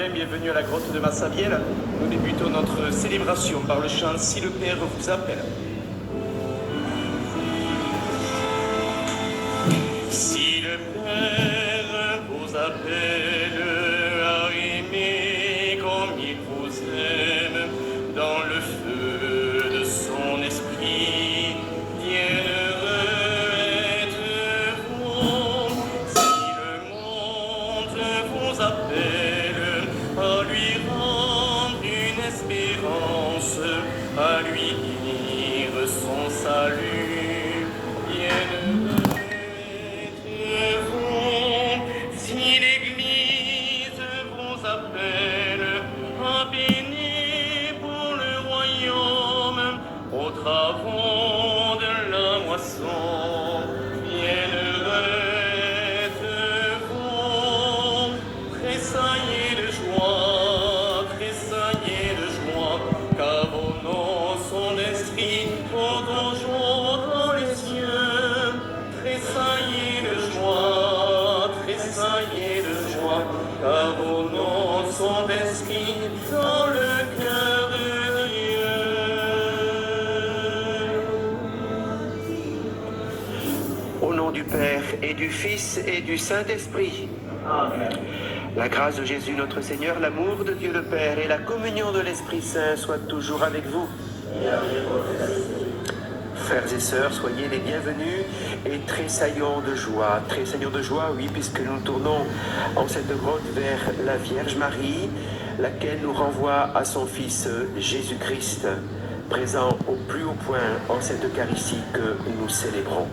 Jérusalem, bienvenue à la grotte de Massabielle. Nous débutons notre célébration par le chant « Si le Père vous appelle ». Si le Père vous appelle à aimer comme il vous aime, dans le feu de son esprit, bienheureux êtes-vous. Si le monde vous appelle à lui rendre une espérance, à lui dire son salut, bienheureux. Si l'Église vous appelle à bénir pour le royaume, aux travaux de la moisson, bienheureux êtes-vous. Tressaillez de joie, car vos noms sont inscrits au donjon dans les cieux. Tressaillez de joie, car vos noms sont inscrits dans le cœur de Dieu. Au nom du Père et du Fils et du Saint-Esprit. Amen. La grâce de Jésus notre Seigneur, l'amour de Dieu le Père et la communion de l'Esprit Saint soient toujours avec vous. Frères et sœurs, soyez les bienvenus et tressaillons de joie, oui, puisque nous tournons en cette grotte vers la Vierge Marie, laquelle nous renvoie à son Fils Jésus-Christ, présent au plus haut point en cette Eucharistie que nous célébrons.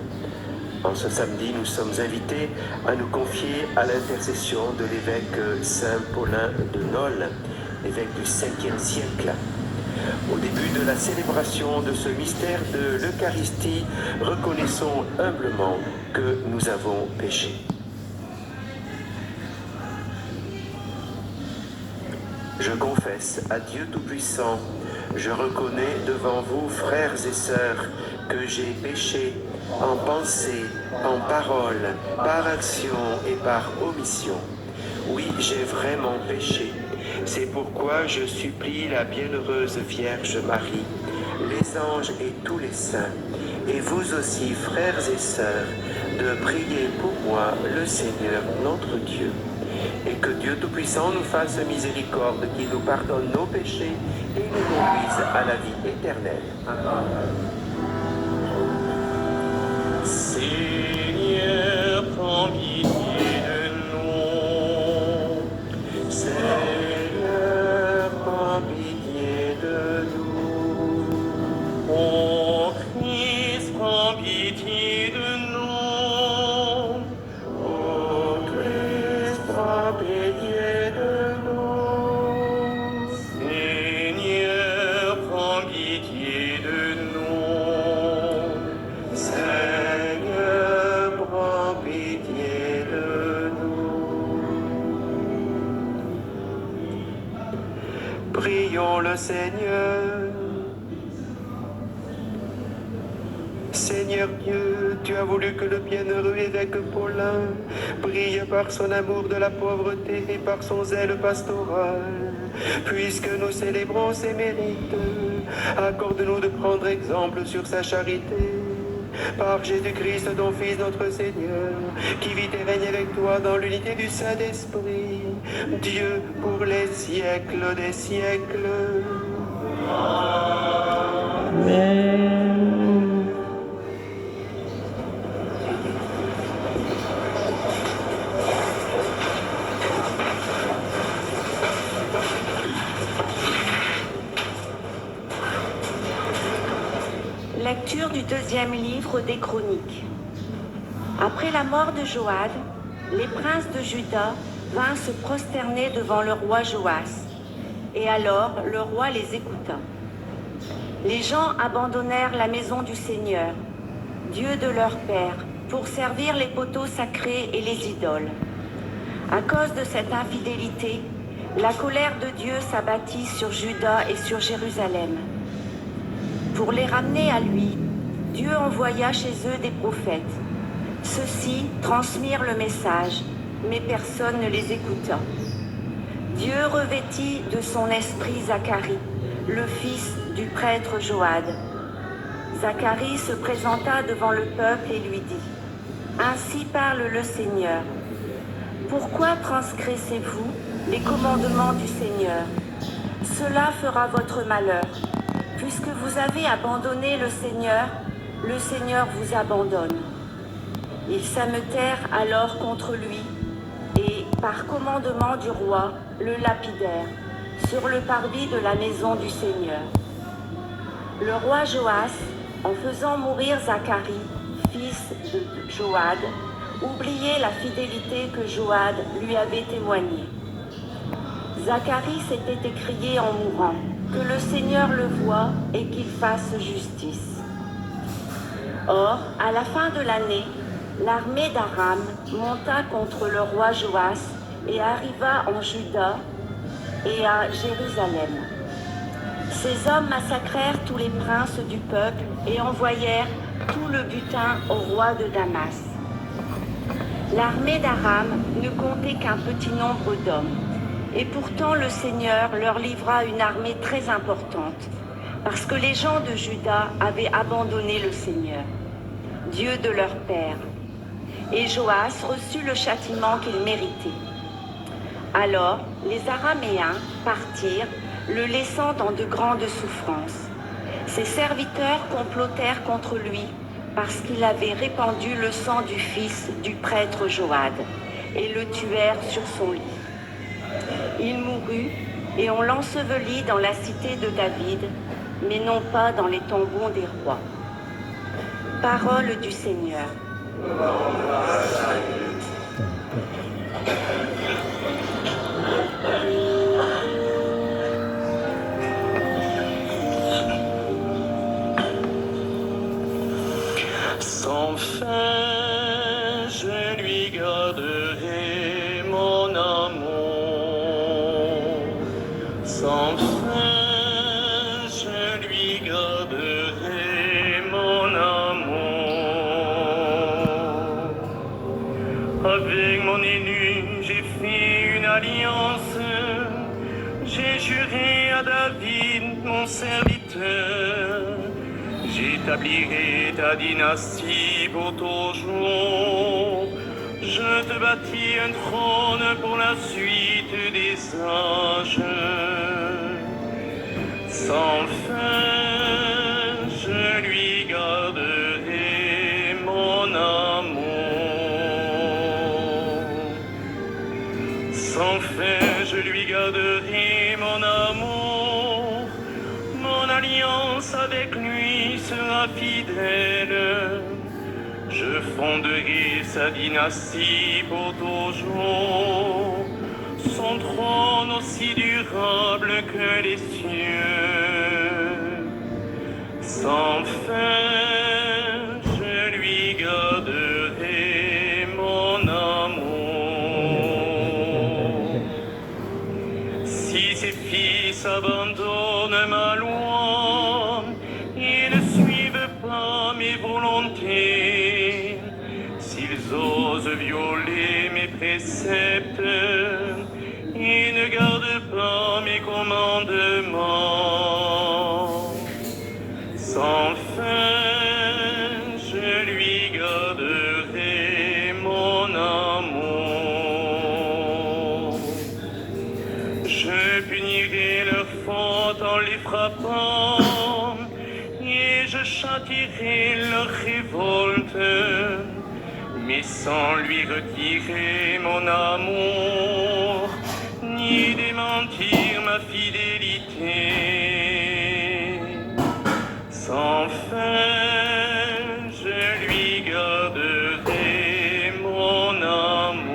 En ce samedi, nous sommes invités à nous confier à l'intercession de l'évêque Saint Paulin de Nol, évêque du 5e siècle. Au début de la célébration de ce mystère de l'Eucharistie, reconnaissons humblement que nous avons péché. Je confesse à Dieu Tout-Puissant, je reconnais devant vous, frères et sœurs, que j'ai péché en pensée, en parole, par action et par omission. Oui, j'ai vraiment péché. C'est pourquoi je supplie la bienheureuse Vierge Marie, les anges et tous les saints, et vous aussi, frères et sœurs, de prier pour moi le Seigneur notre Dieu, et que Dieu Tout-Puissant nous fasse miséricorde, qu'il nous pardonne nos péchés et nous conduise à la vie éternelle. Seigneur, prends pitié de nous. Seigneur, prends pitié de nous. Ô Christ, prends pitié de nous. Ô Christ, prends pitié de nous. Seigneur, prends pitié de nous. Seigneur, prends pitié de nous. Prions le Seigneur. Seigneur Dieu, tu as voulu que le bienheureux évêque Paulin brille par son amour de la pauvreté et par son zèle pastoral. Puisque nous célébrons ses mérites, accorde-nous de prendre exemple sur sa charité. Par Jésus-Christ, ton Fils, notre Seigneur, qui vit et règne avec toi dans l'unité du Saint-Esprit, Dieu pour les siècles des siècles. Amen. Lecture du deuxième livre des Chroniques. Après la mort de Joad, les princes de Juda vinrent se prosterner devant le roi Joas. Et alors le roi les écouta. Les gens abandonnèrent la maison du Seigneur, Dieu de leur père, pour servir les poteaux sacrés et les idoles. À cause de cette infidélité, la colère de Dieu s'abattit sur Juda et sur Jérusalem. Pour les ramener à lui, Dieu envoya chez eux des prophètes. Ceux-ci transmirent le message, mais personne ne les écouta. Dieu revêtit de son esprit Zacharie, le fils du prêtre Joad. Zacharie se présenta devant le peuple et lui dit : Ainsi parle le Seigneur. Pourquoi transgressez-vous les commandements du Seigneur ? Cela fera votre malheur. Puisque vous avez abandonné le Seigneur vous abandonne. Ils s'ameutèrent alors contre lui et, par commandement du roi, le lapidèrent sur le parvis de la maison du Seigneur. Le roi Joas, en faisant mourir Zacharie, fils de Joad, oubliait la fidélité que Joad lui avait témoignée. Zacharie s'était écrié en mourant : que le Seigneur le voie et qu'il fasse justice. Or, à la fin de l'année, l'armée d'Aram monta contre le roi Joas et arriva en Juda et à Jérusalem. Ces hommes massacrèrent tous les princes du peuple et envoyèrent tout le butin au roi de Damas. L'armée d'Aram ne comptait qu'un petit nombre d'hommes. Et pourtant le Seigneur leur livra une armée très importante, parce que les gens de Juda avaient abandonné le Seigneur, Dieu de leur père. Et Joas reçut le châtiment qu'il méritait. Alors les Araméens partirent, le laissant dans de grandes souffrances. Ses serviteurs complotèrent contre lui, parce qu'il avait répandu le sang du fils du prêtre Joad, et le tuèrent sur son lit. Il mourut, et on l'ensevelit dans la cité de David, mais non pas dans les tombeaux des rois. Parole du Seigneur. Sans fin, je lui garderai mon amour. Sans fin, je lui garderai mon amour. Avec mon élu, j'ai fait une alliance. J'ai juré à David, mon serviteur. J'établirai ta dynastie pour toujours. Je te bâtis un trône pour la suite des âges. Sans fin, je lui garderai mon amour. Sans fin, je lui garderai mon amour. Mon alliance avec lui sera fidèle. Je fonderai sa dynastie pour toujours, son trône aussi durable que les cieux. Sans fin, je lui garderai mon amour. Si ses fils abandonnent ma loi et ne suivent pas mes volontés, s'ils osent violer mes préceptes et ne gardent pas mes commandements, sans fin, je lui garderai mon amour. Je punirai leurs fautes en les frappant et je châtierai leur révolte, mais sans lui retirer mon amour, ni démentir ma fidélité. Sans fin, je lui garderai mon amour.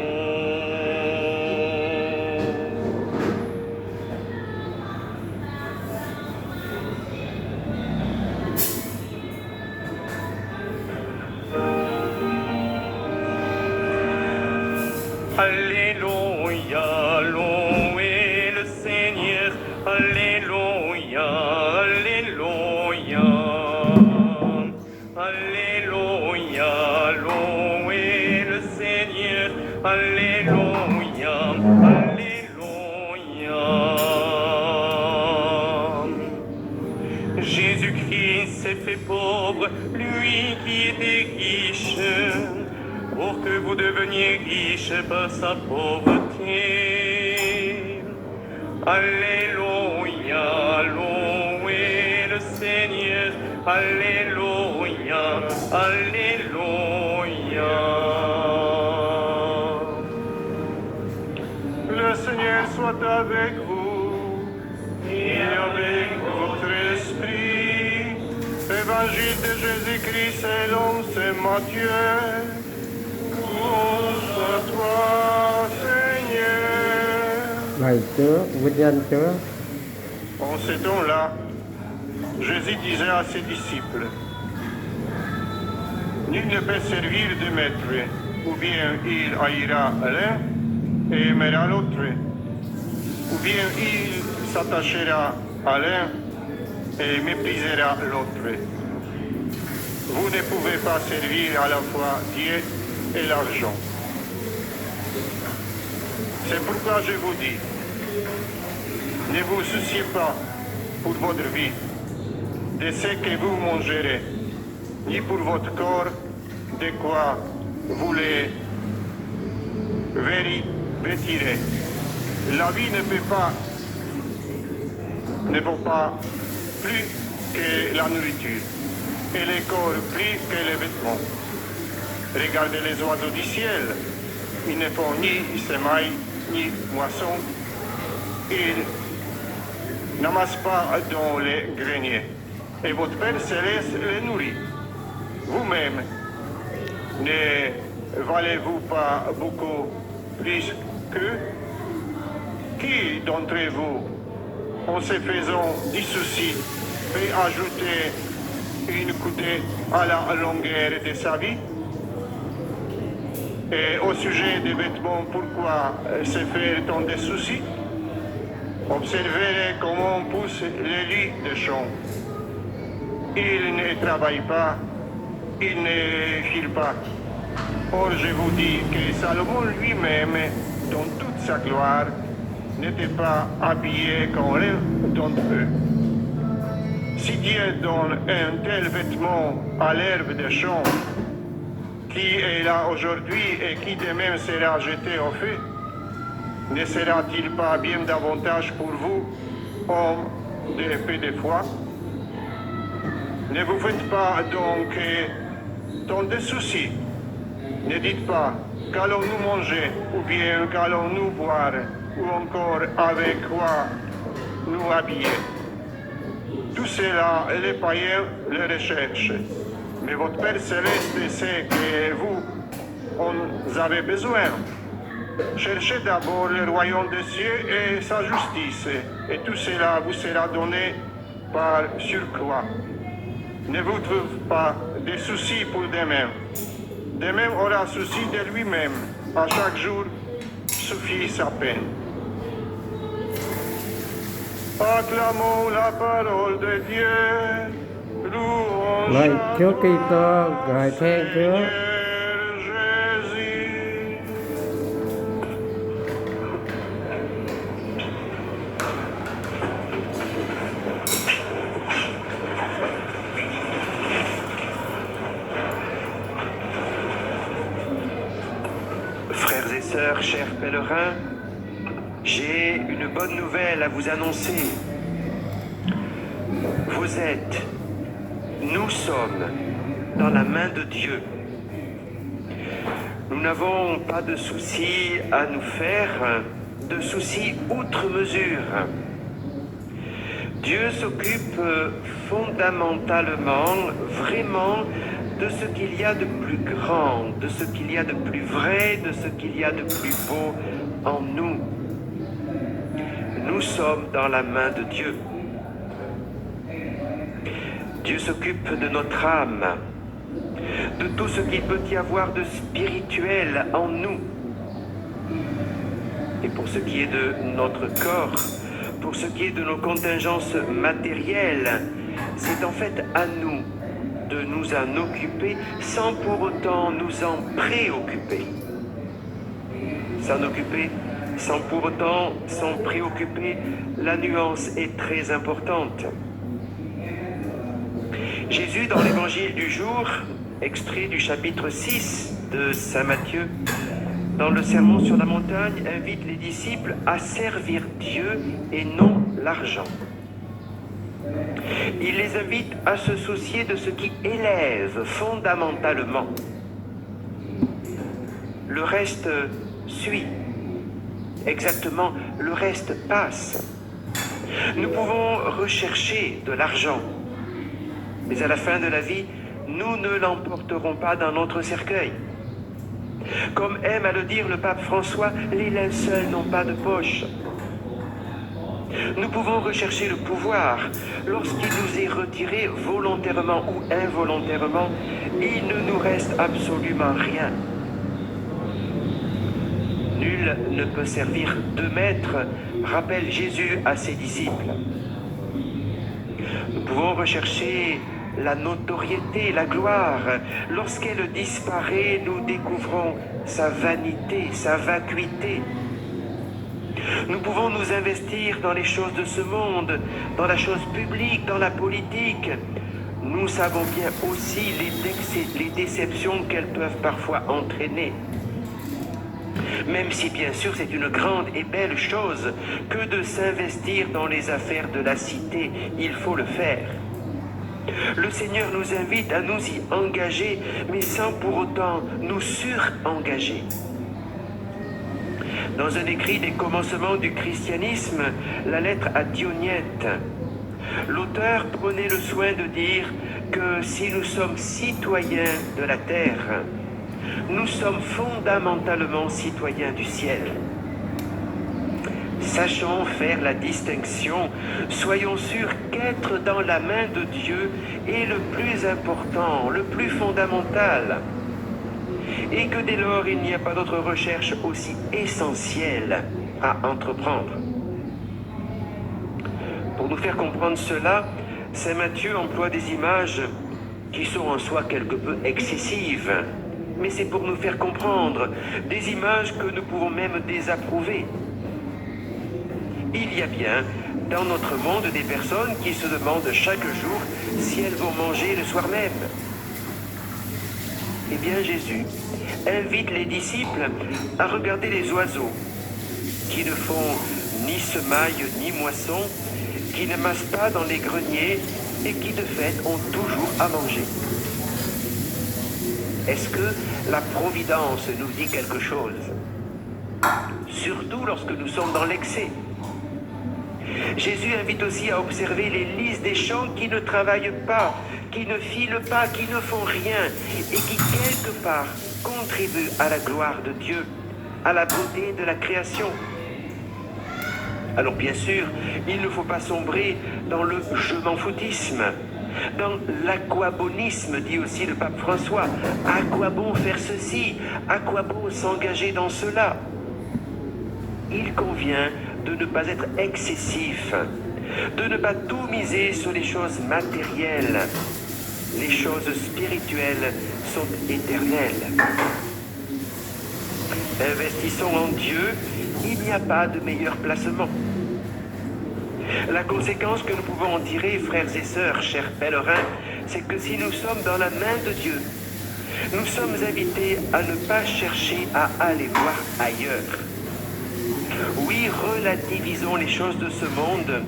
Alléluia, louez le Seigneur, Alléluia, Alléluia, Alléluia, louez le Seigneur, Alléluia, Alléluia. pauvres, lui qui était riche, pour que vous deveniez riches par sa pauvreté. Alléluia, louez le Seigneur, Alléluia, Alléluia. Le Seigneur soit avec vous et avec votre esprit. Évangile de Jésus-Christ selon Saint Matthieu. Louange à toi, Seigneur. Lạy Chúa, vinh danh Chúa. En ces temps-là, Jésus disait à ses disciples, nul ne peut servir deux maîtres, ou bien il haïra l'un et aimera l'autre, ou bien il s'attachera à l'un et méprisera l'autre. Vous ne pouvez pas servir à la fois Dieu et l'argent. C'est pourquoi je vous dis, ne vous souciez pas pour votre vie de ce que vous mangerez, ni pour votre corps de quoi vous les vêtirez. La vie ne vaut pas plus que la nourriture, et le corps plus que les vêtements. Regardez les oiseaux du ciel, ils ne font ni semaille, ni moisson, ils n'amassent pas dans les greniers, et votre Père Céleste les nourrit. Vous-même, ne valez-vous pas beaucoup plus qu'eux? Qui d'entre vous, en se faisant du souci, peut ajouter une coudée à la longueur de sa vie? Et au sujet des vêtements, pourquoi se faire tant de soucis? Observez comment poussent les lits de champs. Ils ne travaillent pas, ils ne filent pas. Or, je vous dis que Salomon lui-même, dans toute sa gloire, n'était pas habillé comme l'un d'entre eux. Si Dieu donne un tel vêtement à l'herbe des champs, qui est là aujourd'hui et qui de même sera jeté au feu, ne sera-t-il pas bien davantage pour vous, hommes de peu de foi? Ne vous faites pas donc tant de soucis. Ne dites pas qu'allons-nous manger, ou bien qu'allons-nous boire, ou encore avec quoi nous habiller. Tout cela, les païens le recherchent. Mais votre Père Céleste sait que vous en avez besoin. Cherchez d'abord le royaume des cieux et sa justice, et tout cela vous sera donné par surcroît. Ne vous trouve pas de soucis pour demain. Demain aura souci de lui-même. À chaque jour suffit sa peine. Acclamons la parole de Dieu. Louange Lạy à Chúa toi, Kitô, ngợi khen Chúa. Seigneur Jésus. Frères et sœurs, chers pèlerins, j'ai une bonne nouvelle à vous annoncer. Nous sommes dans la main de Dieu. Nous n'avons pas de soucis à nous faire, de soucis outre mesure. Dieu s'occupe fondamentalement, vraiment, de ce qu'il y a de plus grand, de ce qu'il y a de plus vrai, de ce qu'il y a de plus beau en nous. Nous sommes dans la main de Dieu. Dieu s'occupe de notre âme, de tout ce qu'il peut y avoir de spirituel en nous. Et pour ce qui est de notre corps, pour ce qui est de nos contingences matérielles, c'est en fait à nous de nous en occuper sans pour autant nous en préoccuper. S'en occuper sans pour autant s'en préoccuper, la nuance est très importante. Jésus, dans l'évangile du jour, extrait du chapitre 6 de Saint Matthieu, dans le sermon sur la montagne, invite les disciples à servir Dieu et non l'argent. Il les invite à se soucier de ce qui élève fondamentalement. Le reste suit. Exactement, le reste passe. Nous pouvons rechercher de l'argent, mais à la fin de la vie, nous ne l'emporterons pas dans notre cercueil. Comme aime à le dire le pape François, les linceuls n'ont pas de poche. Nous pouvons rechercher le pouvoir. Lorsqu'il nous est retiré volontairement ou involontairement, il ne nous reste absolument rien. Nul ne peut servir deux maîtres, rappelle Jésus à ses disciples. Nous pouvons rechercher la notoriété, la gloire. Lorsqu'elle disparaît, nous découvrons sa vanité, sa vacuité. Nous pouvons nous investir dans les choses de ce monde, dans la chose publique, dans la politique. Nous savons bien aussi les déceptions qu'elles peuvent parfois entraîner. Même si bien sûr c'est une grande et belle chose que de s'investir dans les affaires de la cité, il faut le faire. Le Seigneur nous invite à nous y engager, mais sans pour autant nous surengager. Dans un écrit des commencements du christianisme, la lettre à Dionyette, l'auteur prenait le soin de dire que si nous sommes citoyens de la terre, nous sommes fondamentalement citoyens du ciel. Sachons faire la distinction, soyons sûrs qu'être dans la main de Dieu est le plus important, le plus fondamental, et que dès lors il n'y a pas d'autre recherche aussi essentielle à entreprendre. Pour nous faire comprendre cela, saint Matthieu emploie des images qui sont en soi quelque peu excessives, mais c'est pour nous faire comprendre, des images que nous pouvons même désapprouver. Il y a bien dans notre monde des personnes qui se demandent chaque jour si elles vont manger le soir même. Eh bien Jésus invite les disciples à regarder les oiseaux qui ne font ni semaille ni moisson, qui ne massent pas dans les greniers et qui de fait ont toujours à manger. Est-ce que la Providence nous dit quelque chose? Surtout lorsque nous sommes dans l'excès. Jésus invite aussi à observer les lys des champs qui ne travaillent pas, qui ne filent pas, qui ne font rien et qui quelque part contribuent à la gloire de Dieu, à la beauté de la création. Alors bien sûr, il ne faut pas sombrer dans le je m'en foutisme, dans l'aquabonisme, dit aussi le pape François. À quoi bon faire ceci? À quoi bon s'engager dans cela? Il convient de ne pas être excessif, de ne pas tout miser sur les choses matérielles. Les choses spirituelles sont éternelles. Investissons en Dieu, il n'y a pas de meilleur placement. La conséquence que nous pouvons en tirer, frères et sœurs, chers pèlerins, c'est que si nous sommes dans la main de Dieu, nous sommes invités à ne pas chercher à aller voir ailleurs. Oui, relativisons les choses de ce monde,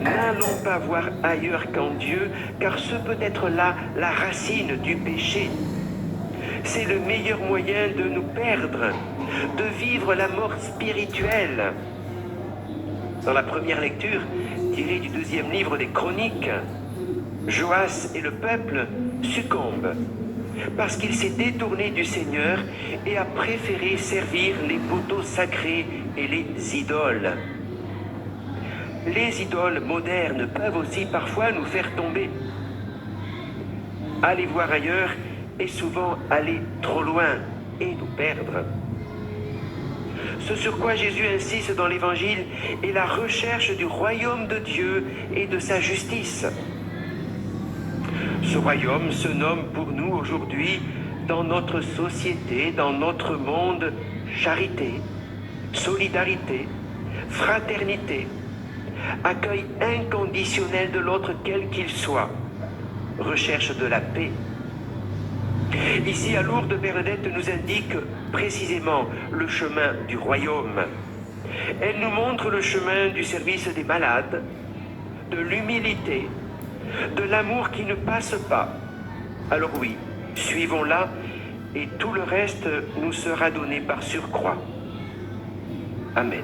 n'allons pas voir ailleurs qu'en Dieu, car ce peut être là la racine du péché. C'est le meilleur moyen de nous perdre, de vivre la mort spirituelle. Dans la première lecture, tirée du 2e livre des Chroniques, Joas et le peuple succombent parce qu'il s'est détourné du Seigneur et a préféré servir les poteaux sacrés et les idoles. Les idoles modernes peuvent aussi parfois nous faire tomber. Aller voir ailleurs est souvent aller trop loin et nous perdre. Ce sur quoi Jésus insiste dans l'Évangile est la recherche du royaume de Dieu et de sa justice. Ce royaume se nomme pour nous aujourd'hui, dans notre société, dans notre monde, charité, solidarité, fraternité, accueil inconditionnel de l'autre quel qu'il soit, recherche de la paix. Ici, à Lourdes, Bernadette nous indique précisément le chemin du royaume. Elle nous montre le chemin du service des malades, de l'humilité, de l'amour qui ne passe pas. Alors oui, suivons-la et tout le reste nous sera donné par surcroît. Amen.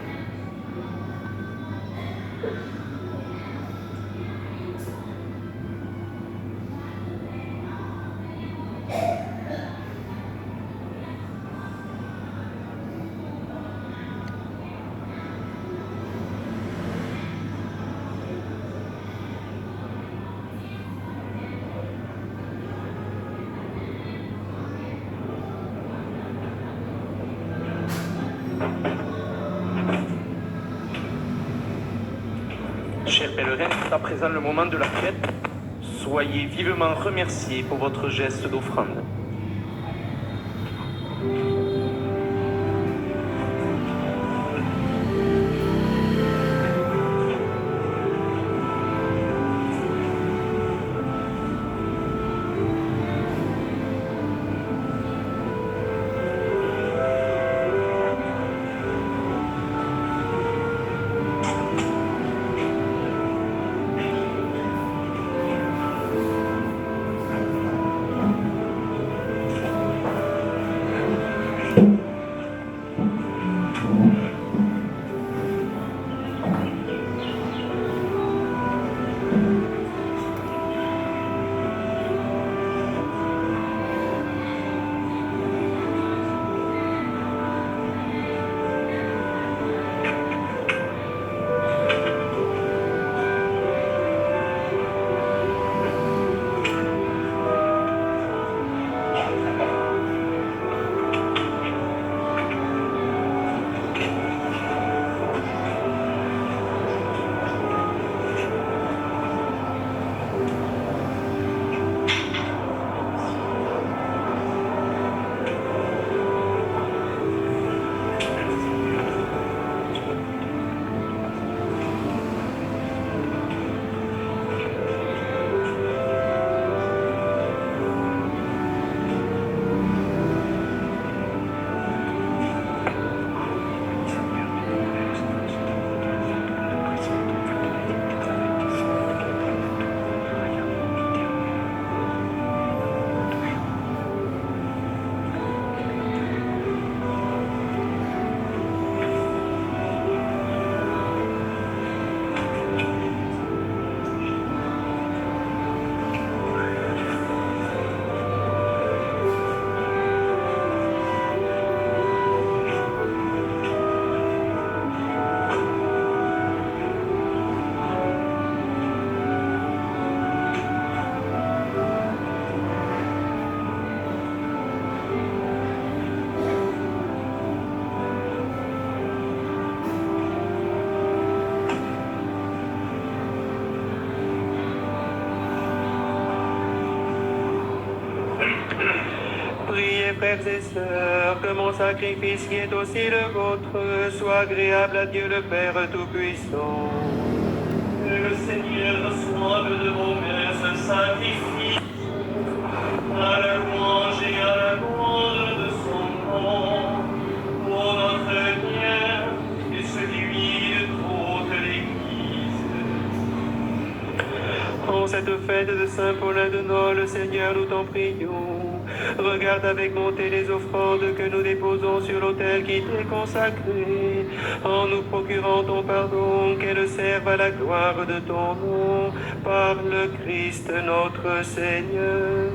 Chers pèlerins, c'est à présent le moment de la fête. Soyez vivement remerciés pour votre geste d'offrande. Priez, frères et sœurs, que mon sacrifice qui est aussi le vôtre soit agréable à Dieu le Père Tout-Puissant. Que le Seigneur reçoive de vos mains ce sacrifice, à la louange et à la gloire de son nom, pour notre bien et celui de toute l'Église. En cette fête de Saint Paulin de Nol, Seigneur, nous t'en prions. Regarde avec bonté les offrandes que nous déposons sur l'autel qui t'est consacré, en nous procurant ton pardon, qu'elles servent à la gloire de ton nom, par le Christ notre Seigneur.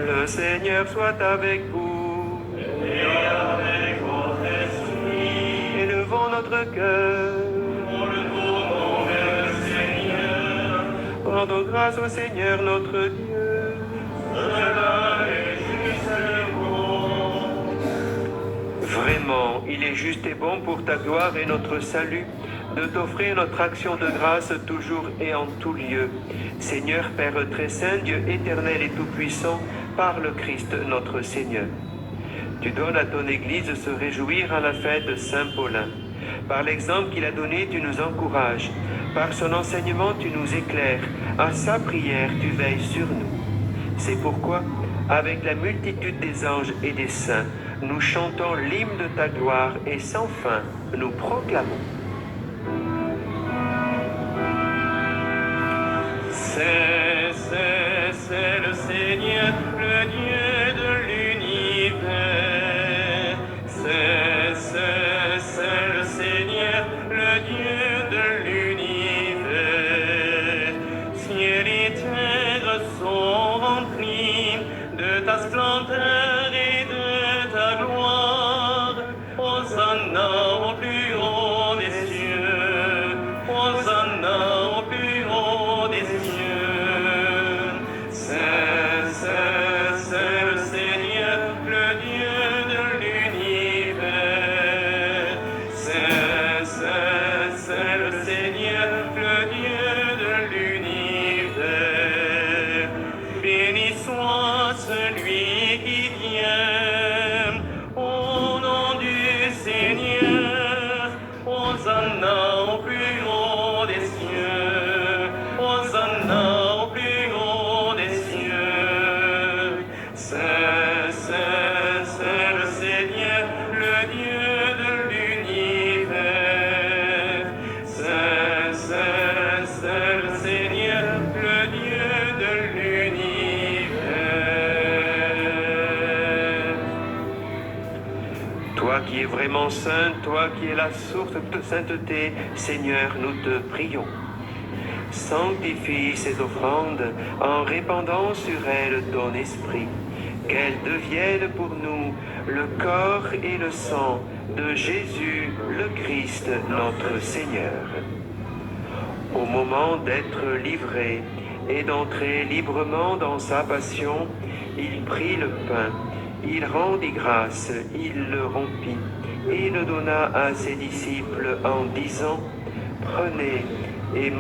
Le Seigneur soit avec vous. Et avec votre esprit, Élevons notre cœur. nous le tournons vers le Seigneur. Rendons grâce au Seigneur notre Dieu. Cela est juste et bon. Vraiment, il est juste et bon pour ta gloire et notre salut de t'offrir notre action de grâce toujours et en tout lieu. Seigneur Père très saint, Dieu éternel et tout-puissant, par le Christ notre Seigneur. Tu donnes à ton Église se réjouir à la fête de Saint Paulin. Par l'exemple qu'il a donné, tu nous encourages. Par son enseignement, tu nous éclaires. À sa prière, tu veilles sur nous. C'est pourquoi, avec la multitude des anges et des saints, nous chantons l'hymne de ta gloire et sans fin, nous proclamons. C'est le Seigneur, le Dieu de l'univers. C'est le Seigneur, le Dieu de l'univers. Ciel et terre sont remplis de ta splendeur et de ta gloire. Hosanna au plus haut des cieux. Hosanna au plus haut des cieux. C'est le Seigneur, le Dieu de l'univers. C'est le Seigneur, le Dieu de l'univers. Béni soit celui qui vient au nom du Seigneur. Hosanna au plus haut des cieux. Hosanna au plus haut des cieux. C'est le Seigneur, le Dieu de l'univers. C'est le Seigneur, le Dieu de l'univers. Toi qui es vraiment saint, toi qui es la source de toute sainteté, Seigneur, nous te prions. Sanctifie ces offrandes en répandant sur elles ton esprit, qu'elles deviennent pour nous le corps et le sang de Jésus le Christ notre Seigneur. Au moment d'être livré et d'entrer librement dans sa passion, il prit le pain, il rendit grâce, il le rompit et le donna à ses disciples en disant « Prenez et mangez. »